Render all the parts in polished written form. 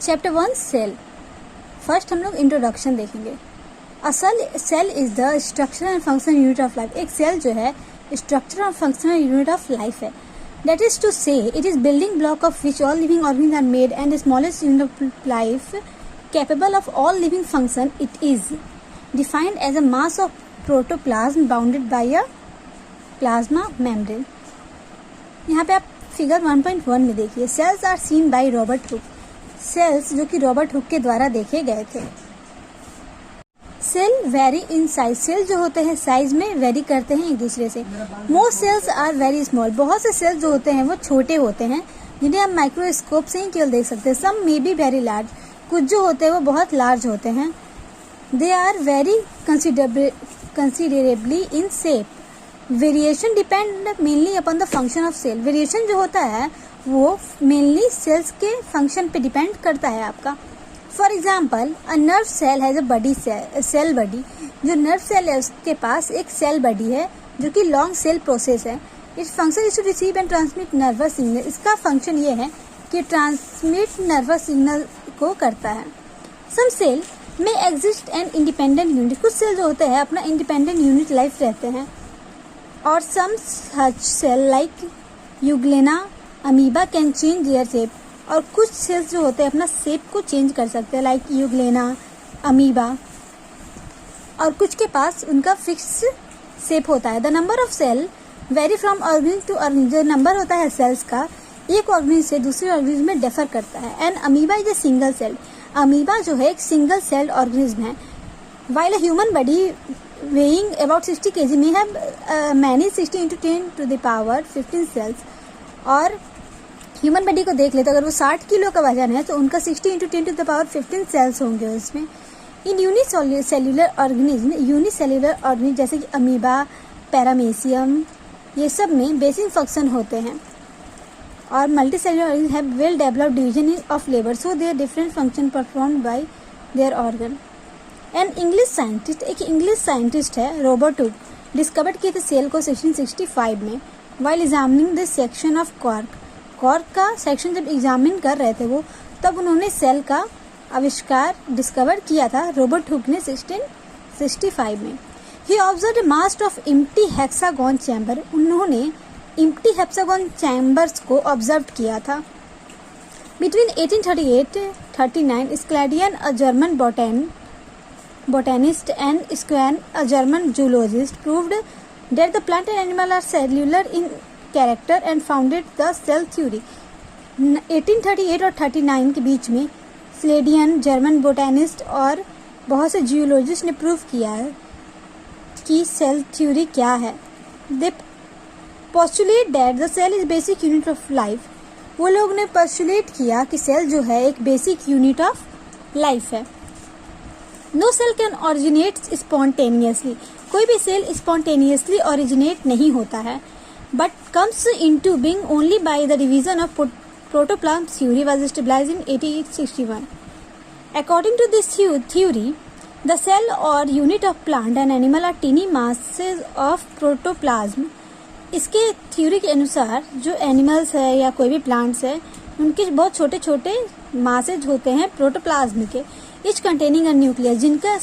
Chapter 1 cell. First हम लोग introduction देखेंगे। A cell is the structure and functional unit of life. एक cell जो है स्ट्रक्चर और फंक्शनल यूनिट ऑफ लाइफ है। That is to say it is building block of which all living organism are made and the smallest unit of life capable of all living function. It is defined as a mass of protoplasm bounded by a plasma membrane. यहाँ पे आप figure 1.1 में देखिए, cells are seen by Robert Hooke. Cells जो कि Robert Hooke के द्वारा देखे गए थे। Cell vary in size. Cell जो होते हैं साइज में वेरी करते हैं एक दूसरे से। Most cells are very small. बहुत से सेल्स जो होते हैं वो छोटे होते हैं जिन्हें हम माइक्रोस्कोप से ही केवल देख सकते हैं। Some may be very large. कुछ जो होते हैं वो बहुत लार्ज होते हैं। They are very considerably in shape. Variation depend mainly upon the function of cell. Variation जो होता है वो मेनली सेल्स के फंक्शन पे डिपेंड करता है आपका। For example a nerve cell has a body cell body. जो नर्व सेल है उसके पास एक सेल बडी है जो कि लॉन्ग सेल प्रोसेस है। Its function is to receive and transmit nervous signal. इसका फंक्शन ये है कि ट्रांसमिट नर्वस सिग्नल को करता है। सम सेल में एग्जिस्ट एन इंडिपेंडेंट यूनिट। कुछ सेल जो होते हैं अपना इंडिपेंडेंट यूनिट लाइफ रहते हैं। और some such cell like Euglena amoeba can change their shape. और कुछ सेल्स जो होते हैं अपना शेप को चेंज कर सकते हैं लाइक यूग्लेना अमीबा। और कुछ के पास उनका फिक्स शेप होता है। The number of cell vary from organism to organism. जो नंबर होता है सेल्स का एक ऑर्गेनिज्म से दूसरे ऑर्गेनिज्म में डिफर करता है। And amoeba is a single cell. Amoeba जो है एक सिंगल सेल्ड ऑर्गेनिज्म है। While a human body weighing about 60 kg में हैव मैनी 60 × 10⁻15 सेल्स। और ह्यूमन बॉडी को देख ले तो अगर वो 60 किलो का वजन है तो उनका 60 × 10⁻15 सेल्स होंगे उसमें। इन यूनिसेल्युलर ऑर्गेनिज्म जैसे कि अमीबा, पैरामेसियम, ये सब में बेसिक फंक्शन होते हैं। और multicellular organism have well developed division of labour, so there different function performed by their organ. An English scientist, एक इंग्लिश साइंटिस्ट है रॉबर्ट हुक, डिस्कवर किए थे सेल को 1665 में। While examining this section of cork का section जब examine कर रहे थे वो, तब उन्होंने सेल का आविष्कार डिस्कवर किया था रॉबर्ट हुक ने 1665 में। He observe a mass of empty hexagon chamber. उन्होंने एम्प्टी हेक्सागोन चैम्बर्स को ऑब्जर्व किया था। Between 1838-39 Schleiden a German botanist and Squan, a German zoologist, proved that the plant and animal are cellular in character and founded the cell theory. 1838 और 39 के बीच में स्लेडियन German botanist और बहुत से geologist ने प्रूव किया है कि सेल थ्योरी क्या है। They postulate that the cell is basic unit of life. वो लोग ने पोस्टुलेट किया कि सेल जो है एक बेसिक यूनिट ऑफ लाइफ है। No cell can originate spontaneously. कोई भी सेल स्पॉन्टेनियसली ऑरिजिनेट नहीं होता है, but comes into being only by the division of protoplasm theory was established in 1861। According to this theory the cell और unit of plant and animal are tiny masses of protoplasm. इसके theory के अनुसार जो animals है या कोई भी plants है उनके बहुत छोटे छोटे मासेज होते हैं प्रोटोप्लाज्म के, इच कंटेनिंग अ न्यूक्लियस, जिनका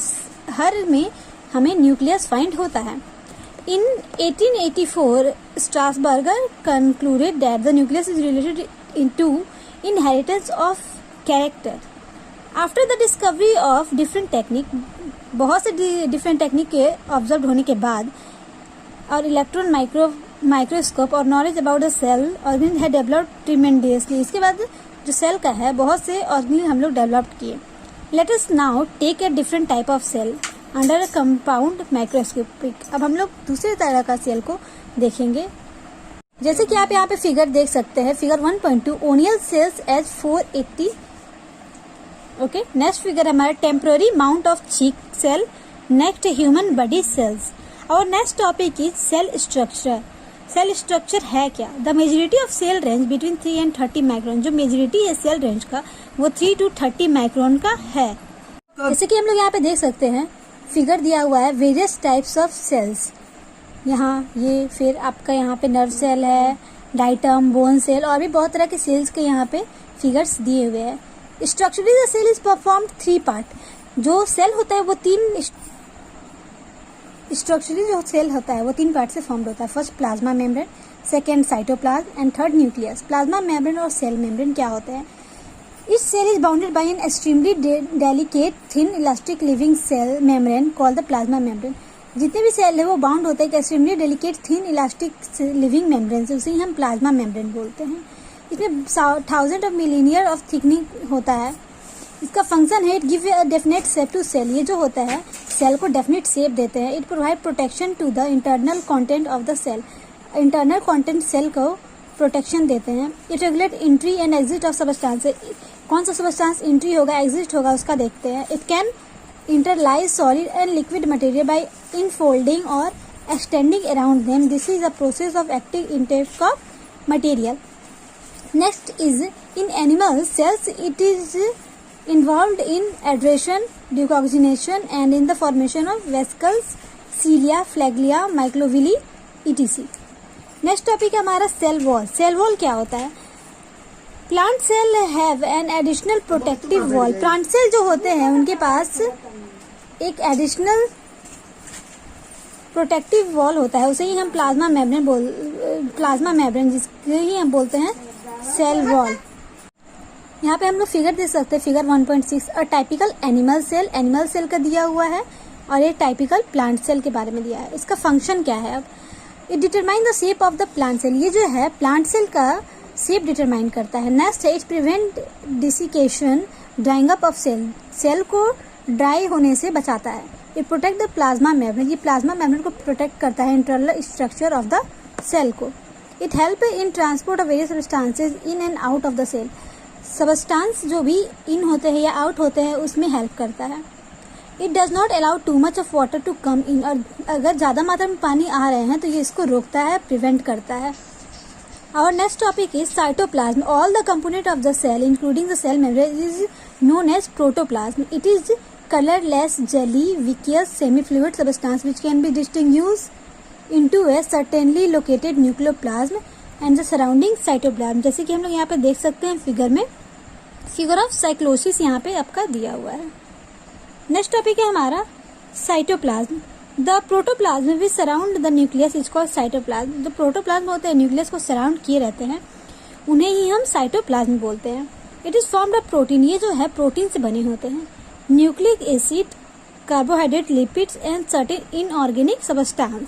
हर में हमें न्यूक्लियस फाइंड होता है। In 1884 Strasburger concluded that the nucleus is related to inheritance of character. After the discovery of different technique, बहुत से डिफरेंट टेक्निक के ऑब्जर्व होने के बाद और इलेक्ट्रॉन माइक्रोस्कोप और knowledge about the cell organism है डेवलप्ड ट्रिमेंडियसली। इसके बाद जो सेल का है बहुत से ऑर्गेनिज्म हम लोग डेवलप्ड किए। Let us now take a different type of cell under a compound microscopic। अब हम लोग दूसरे तरह का सेल को देखेंगे। जैसे कि आप यहाँ पे फिगर देख सकते हैं, figure 1.2 onion cells as 480। Okay, next figure हमारा temporary mount of cheek cell, next human body cells. और next topic is cell structure. Cell structure है क्या? The majority of cell range between 3 and 30 micron. जो majority है cell range का वो 3 to 30 micron का है। जैसे कि हम लोग यहाँ पे देख सकते हैं, फिगर दिया हुआ है वेरियस टाइप्स ऑफ सेल्स। यहाँ ये फिर आपका यहाँ पे नर्व सेल है, डाइटम, बोन सेल और भी बहुत तरह के सेल्स के यहाँ पे फिगर्स दिए हुए हैं। Structurally the cell is performed 3 part. जो सेल होता है वो 3 स्ट्रक्चरली जो सेल होता है वो 3 पार्ट से फॉर्म्ड होता है. First plasma membrane, second cytoplasm and third nucleus. Plasma membrane और सेल मेम्ब्रेन क्या होते हैं? Each cell is bounded by an extremely delicate, thin, elastic living cell membrane called the plasma membrane. जितने भी cell है वो बाउंड होते हैं एक extremely delicate thin elastic living membrane से, उसे ही हम प्लाज्मा मेम्ब्रेन बोलते हैं. इसमें 1000 ऑफ मिलीनियर ऑफ थिकनिंग होता है. इसका फंक्शन है it give a definite shape to cell. ये जो होता है सेल को डेफिनेट शेप देते हैं. It provide protection to the internal content of the cell. Internal content cell को प्रोटेक्शन देते हैं. It regulate entry and exit of substance. कौन सा सबस्टांस एंट्री होगा एग्जिट होगा उसका देखते हैं. It can interlies solid and liquid material by infolding or extending around them. This is a process of active intake of material. Next is in animal cells it is involved in adhesion, decoagulation and in the formation of vesicles, cilia, flagella, microvilli etc. Next topic है हमारा cell wall. Cell wall क्या होता है? Plant cell have an additional protective wall. Plant cell जो होते हैं उनके पास एक एडिशनल प्रोटेक्टिव वॉल होता है. उसे ही हम प्लाज्मा मेम्ब्रेन जिसके ही हम बोलते हैं सेल वॉल. यहाँ पे हम लोग फिगर दे सकते हैं. फिगर 1.6 और टाइपिकल एनिमल सेल का दिया हुआ है और ये टाइपिकल प्लांट सेल के बारे में दिया है. इसका फंक्शन क्या है? अब it determine the shape of the plant cell. ये जो है प्लांट सेल का शेप डिटरमाइन करता है. नेक्स्ट है it prevent desiccation, drying up of cell. Cell को ड्राई होने से बचाता है. It protect the plasma membrane. ये प्लाज्मा मेम्ब्रेन को प्रोटेक्ट करता है internal structure of the cell को. It help in transport of various substances in and out of the cell. Substance जो भी इन होते हैं या आउट होते हैं उसमें हेल्प करता है. It does not allow too much of water to come in. और अगर ज़्यादा मात्रा में पानी आ रहे हैं तो ये इसको रोकता है, प्रिवेंट करता है. Our next topic is cytoplasm. All the component of the cell, including the cell membrane, is known as protoplasm. It is colorless, jelly, viscous, semi-fluid substance which can be distinguished into a certainly located nucleoplasm and the surrounding cytoplasm. जैसे कि हम लोग यहाँ पे देख सकते हैं figure में, फिगर ऑफ साइक्लोसिस यहाँ पे आपका दिया हुआ है. नेक्स्ट टॉपिक है हमारा cytoplasm. The protoplasm which surround the nucleus is called cytoplasm. जो प्रोटोप्लाज्म होते हैं न्यूक्लियस को सराउंड किए रहते हैं उन्हें ही हम साइटोप्लाज्म बोलते हैं. It is formed of protein. ये जो है प्रोटीन से बने होते हैं. Nucleic acid, carbohydrate, lipids and certain inorganic substance.